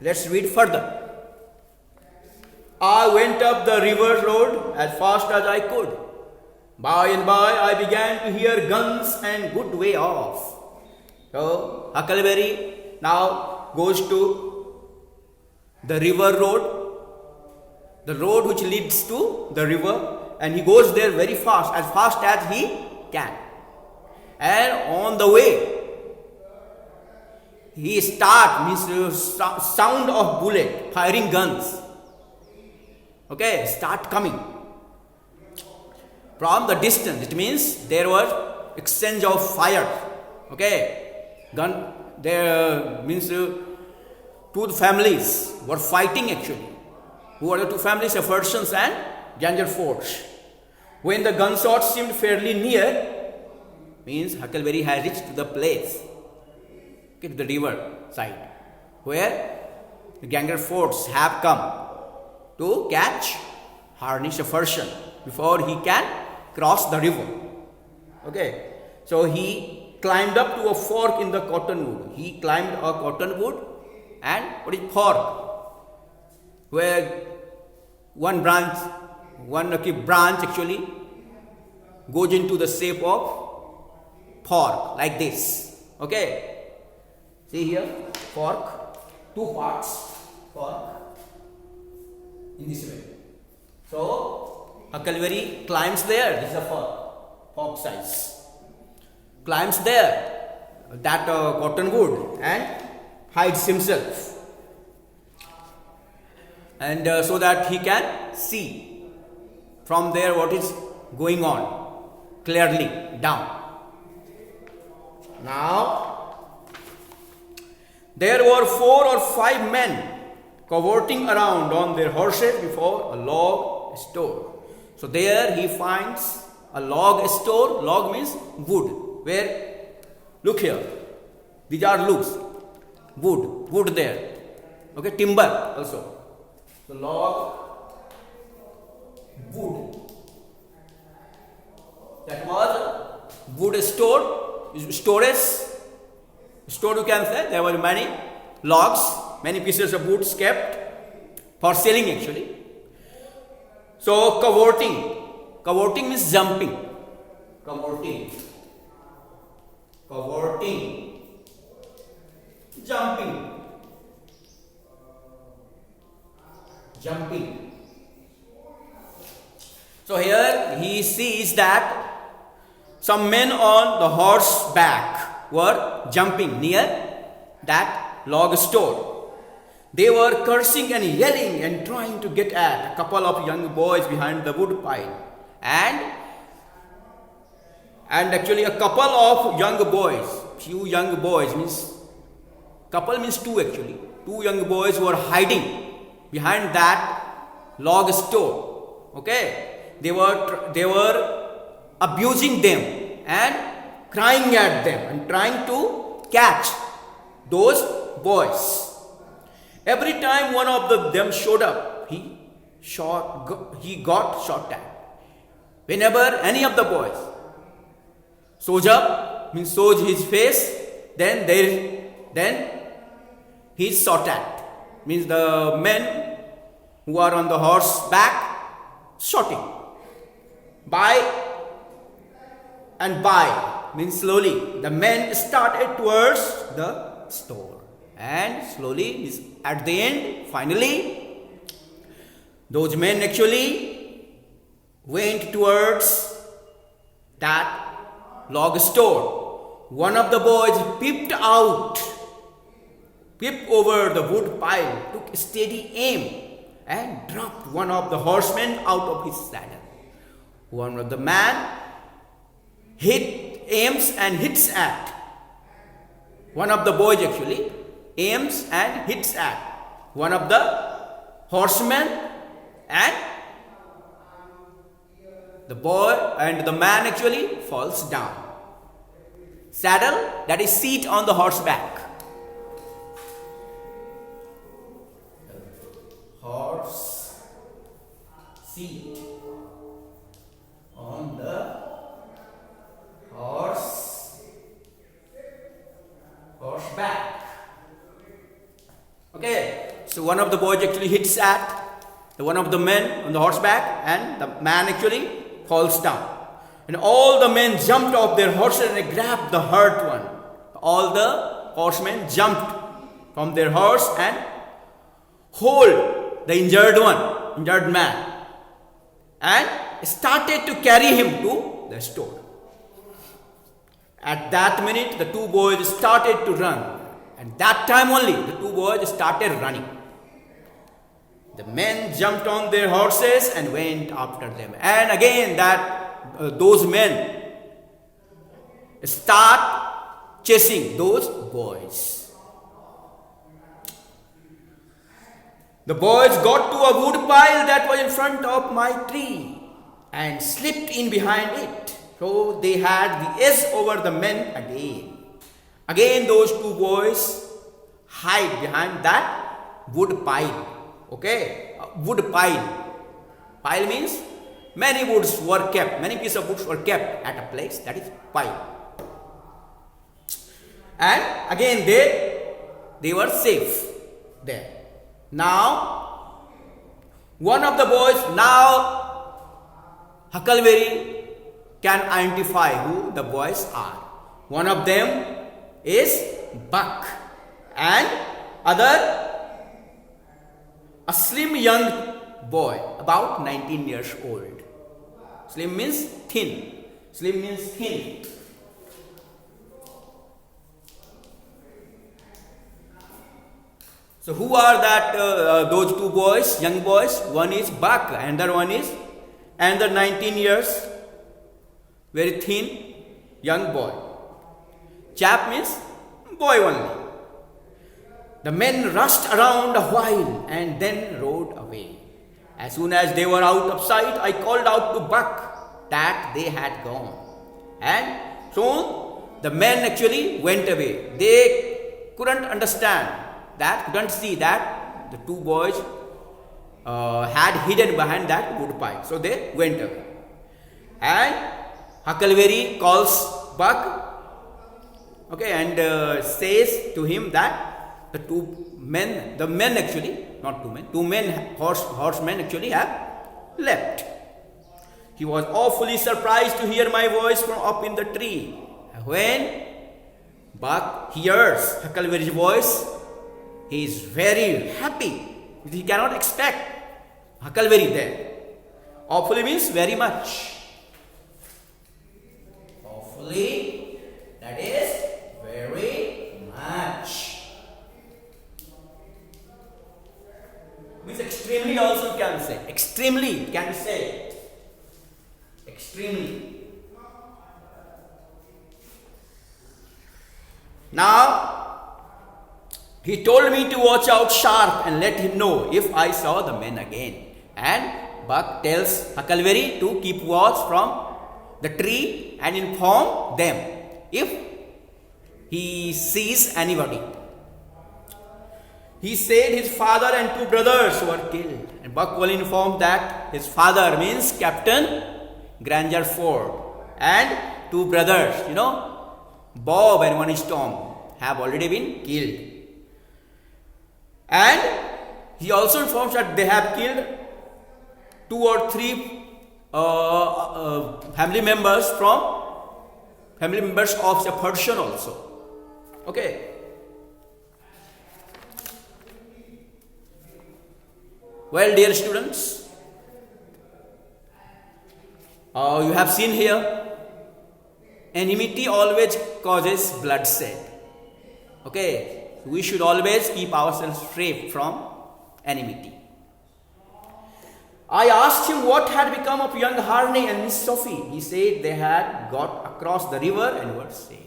Let's read further. I went up the river road as fast as I could. By and by, I began to hear guns and good way off. So, Huckleberry now goes to the river road, the road which leads to the river, and he goes there very fast as he can. And on the way, he sound of bullet, firing guns. Okay, start coming from the distance. It means there was exchange of fire. Okay, gun there means two families were fighting actually. Who are the two families? Jeffersons and Gangerfords. When the gunshots seemed fairly near, means Huckleberry has reached to the place, okay, to the river side, where the Gangerfords have come to catch Harney Jefferson before he can cross the river. Okay, so he climbed up to a fork in the cottonwood. He climbed a cottonwood and what is fork? Where one branch actually goes into the shape of fork like this. Okay, see here, fork, two parts, fork in this way. So Huckleberry climbs there. This is a fork size. Climbs there, that cottonwood, and hides himself, and so that he can see from there what is going on clearly down. Now there were 4 or 5 men cavorting around on their horses before a log store. So there he finds a log store. Log means wood. Where, look here, these are logs, wood there. Okay, timber also. So log, wood. That was wood store, storage. Store you can say. There were many logs, many pieces of wood kept for selling actually. So cavorting means jumping. Cavorting, jumping. So here he sees that some men on the horseback were jumping near that log store. They were cursing and yelling and trying to get at a couple of young boys behind the wood pile. And actually a couple of young boys, few young boys means, couple means two actually. Two young boys were hiding behind that log store. Okay, they were abusing them and crying at them and trying to catch those boys. Every time one of them showed up, he got shot at. Whenever any of the boys shows up, means shows his face, then he's shot at. Means the men who are on the horseback shouting. By means slowly the men started towards the store, and slowly at the end, finally those men actually went towards that log store. One of the boys peeped over the wood pile, took steady aim, and dropped one of the horsemen out of his saddle. One of the man aims and hits at. One of the boys actually aims and hits at one of the horsemen, and the boy and the man actually falls down. Saddle, that is seat on the horseback. Horse seat on the horseback. Okay, So one of the boys actually hits at one of the men on the horseback, and the man actually falls down. And all the men jumped off their horses and they grabbed the hurt one. All the horsemen jumped from their horse and hold the injured man, and started to carry him to the store. At that minute, the two boys started to run, and that time only the two boys started running. The men jumped on their horses and went after them, and again those men start chasing those boys. The boys got to a wood pile that was in front of my tree and slipped in behind it. So they had the edge over the men again. Again those two boys hide behind that wood pile. Okay, wood pile. Pile means many woods were kept, many pieces of woods were kept at a place, that is pile. And again they were safe there. Now one of the boys, now Huckleberry can identify who the boys are. One of them is Buck, and other a slim young boy, about 19 years old. Slim means thin. Slim means thin. So who are those two boys, young boys? One is Buck, another one is another 19 years, very thin, young boy. Chap means boy only. The men rushed around a while and then rode away. As soon as they were out of sight, I called out to Buck that they had gone. And soon the men actually went away. They couldn't see that the two boys had hidden behind that wood pile. So they went away. And Huckleberry calls Buck, okay, and says to him that two men horsemen actually have left. He was awfully surprised to hear my voice from up in the tree. When Buck hears Huckleberry's voice, he is very happy. He cannot expect Huckleberry there. Awfully means very much. Awfully, that is very much. Means extremely also can say. Extremely can say. Extremely. Now, he told me to watch out sharp and let him know if I saw the men again. And Buck tells Huckleberry to keep watch from the tree and inform them if he sees anybody. He said his father and two brothers were killed. And Buck will inform that his father means Captain Granger Ford, and two brothers, Bob and one is Tom, have already been killed. And he also informs that they have killed 2 or 3 family members of the Persian also. Okay. Well, dear students, you have seen here, enmity always causes bloodshed. Okay, we should always keep ourselves free from enmity. I asked him what had become of young Harney and Miss Sophie. He said they had got across the river and were safe.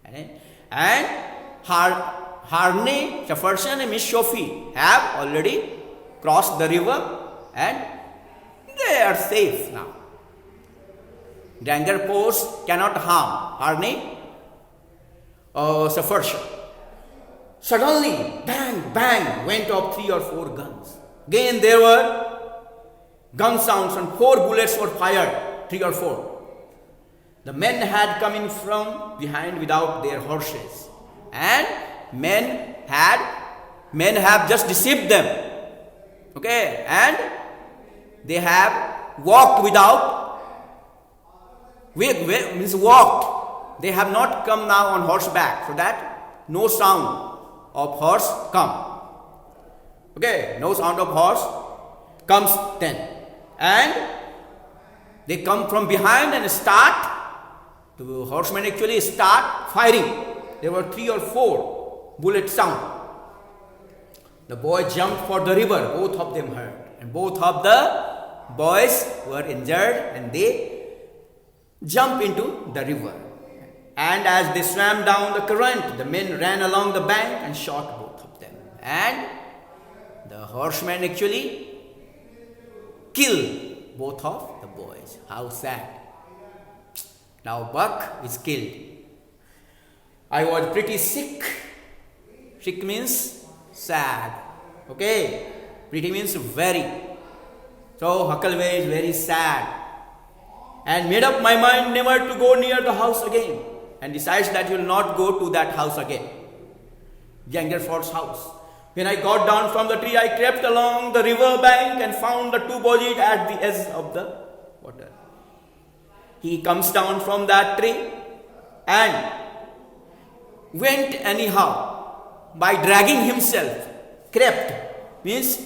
And Harney, Jefferson and Miss Sophie have already crossed the river and they are safe now. Granger Post cannot harm Harney or Jefferson. Suddenly, bang, bang, went off 3 or 4 guns. Again there were gun sounds and 4 bullets were fired, 3 or 4. The men had come in from behind without their horses, and men had Men have just deceived them. Okay, and they have walked without, means walked. They have not come now on horseback, so that no sound of horse come. Okay, no sound of horse comes then. And they come from behind and start, the horsemen actually start firing. There were 3 or 4 bullets sound. The boy jumped for the river, both of them hurt. And both of the boys were injured and they jumped into the river. And as they swam down the current, the men ran along the bank and shot both of them. And the horsemen actually killed both of the boys. How sad. Now Buck is killed. I was pretty sick. Sick means sad. Okay. Pretty means very. So Huckleberry is very sad. And made up my mind never to go near the house again. And decides that he will not go to that house again. Jangerford's house. When I got down from the tree, I crept along the river bank and found the 2 bodies at the edge of the water. He comes down from that tree and went anyhow by dragging himself. Crept means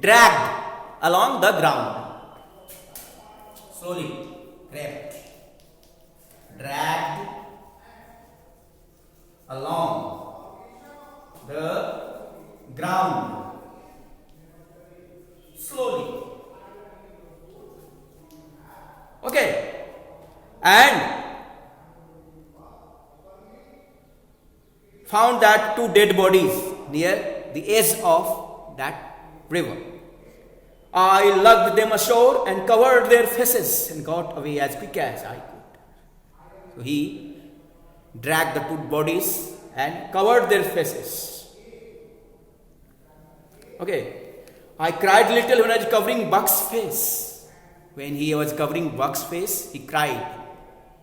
dragged along the ground. Slowly crept, dragged along the ground. Slowly. Okay. And found that 2 dead bodies near the edge of that river. I lugged them ashore and covered their faces and got away as quick as I could. So he dragged the 2 bodies and covered their faces. Okay. I cried little when I was covering Buck's face. When he was covering Buck's face, he cried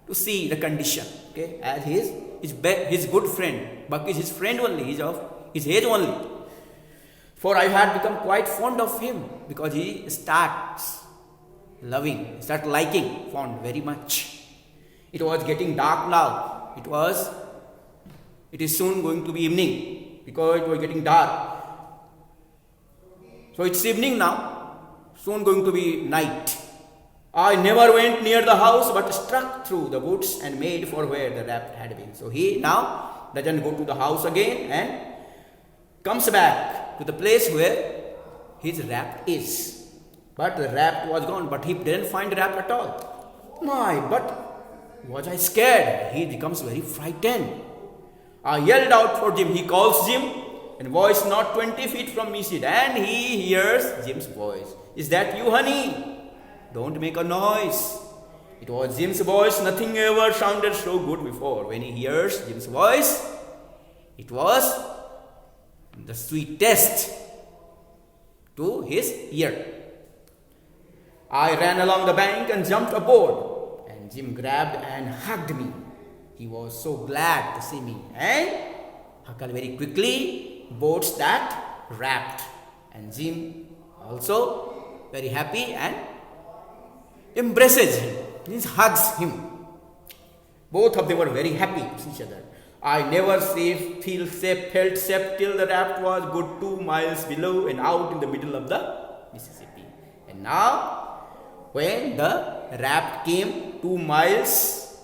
to see the condition. Okay, as his good friend. Buck is his friend only. He is of his age only. For I had become quite fond of him because he starts liking fond very much. It was getting dark now. It is soon going to be evening because it was getting dark. So it's evening now, soon going to be night. I never went near the house but struck through the woods and made for where the raft had been. So he now doesn't go to the house again and comes back to the place where his raft is. But the raft was gone, but he didn't find the raft at all. My, but was I scared? He becomes very frightened. I yelled out for Jim. He calls Jim, and voice not 20 feet from me said, and he hears Jim's voice. Is that you, honey? Don't make a noise. It was Jim's voice. Nothing ever sounded so good before. When he hears Jim's voice, it was the sweetest to his ear. I ran along the bank and jumped aboard, and Jim grabbed and hugged me. He was so glad to see me, and Huckle very quickly boards that raft, and Jim also very happy and embraces him, means hugs him. Both of them were very happy to see each other. I never felt safe till the raft was good 2 miles below and out in the middle of the Mississippi. And now, when the raft came 2 miles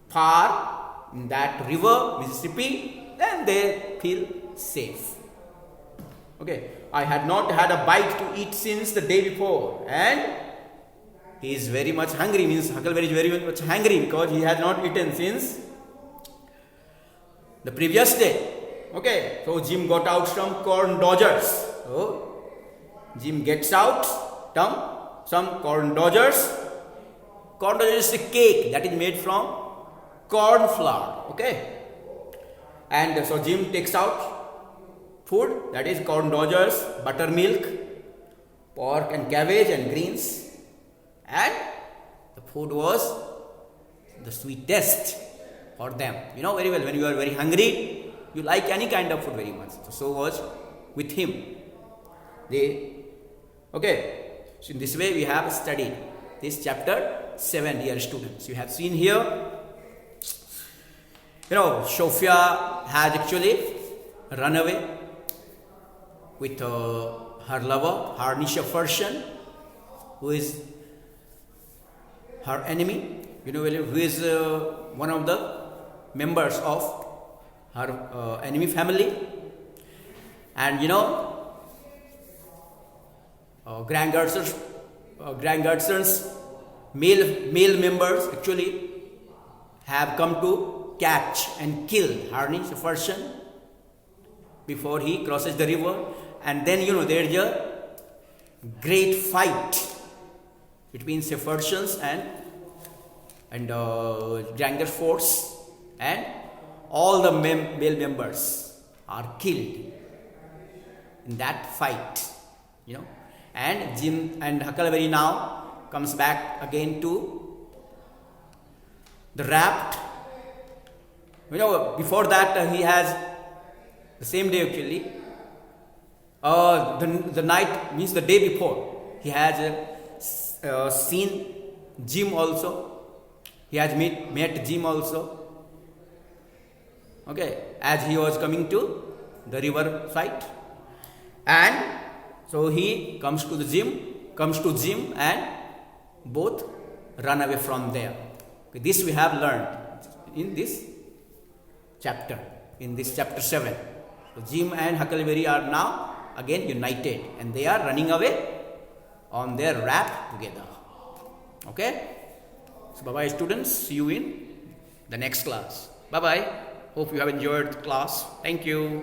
far in that river, Mississippi, then they feel safe. Okay, I had not had a bite to eat since the day before, and he is very much hungry, means Huckleberry is very much hungry because he had not eaten since the previous day. Okay, so Jim got out some corn dodgers. So Jim gets out some corn dodgers. Corn dodgers is a cake that is made from corn flour. Okay, and so Jim takes out food, that is corn dodgers, buttermilk, pork and cabbage and greens. And the food was the sweetest for them. You know very well, when you are very hungry, you like any kind of food very much. So was with him. Okay, so in this way we have studied this chapter 7, dear students. You have seen here, Sophia has actually run away with her lover, Harnisha Farshan, who is her enemy, who is one of the members of her enemy family. And Grandgarson's male members actually have come to catch and kill Harnisha Farshan before he crosses the river. And then there is a great fight between Sephardians and Grangers force, and all the male members are killed in that fight. And Jim and Huckleberry now comes back again to the raft. Before that he has the same day actually. The night means the day before, he has seen Jim also. He has met Jim also. Okay, as he was coming to the river side, and so he comes to Jim, and both run away from there. Okay, this we have learned in this chapter, in this chapter 7. So Jim and Huckleberry are now again united, and they are running away on their raft together. Okay, so bye bye students, see you in the next class. Bye bye, hope you have enjoyed the class. Thank you.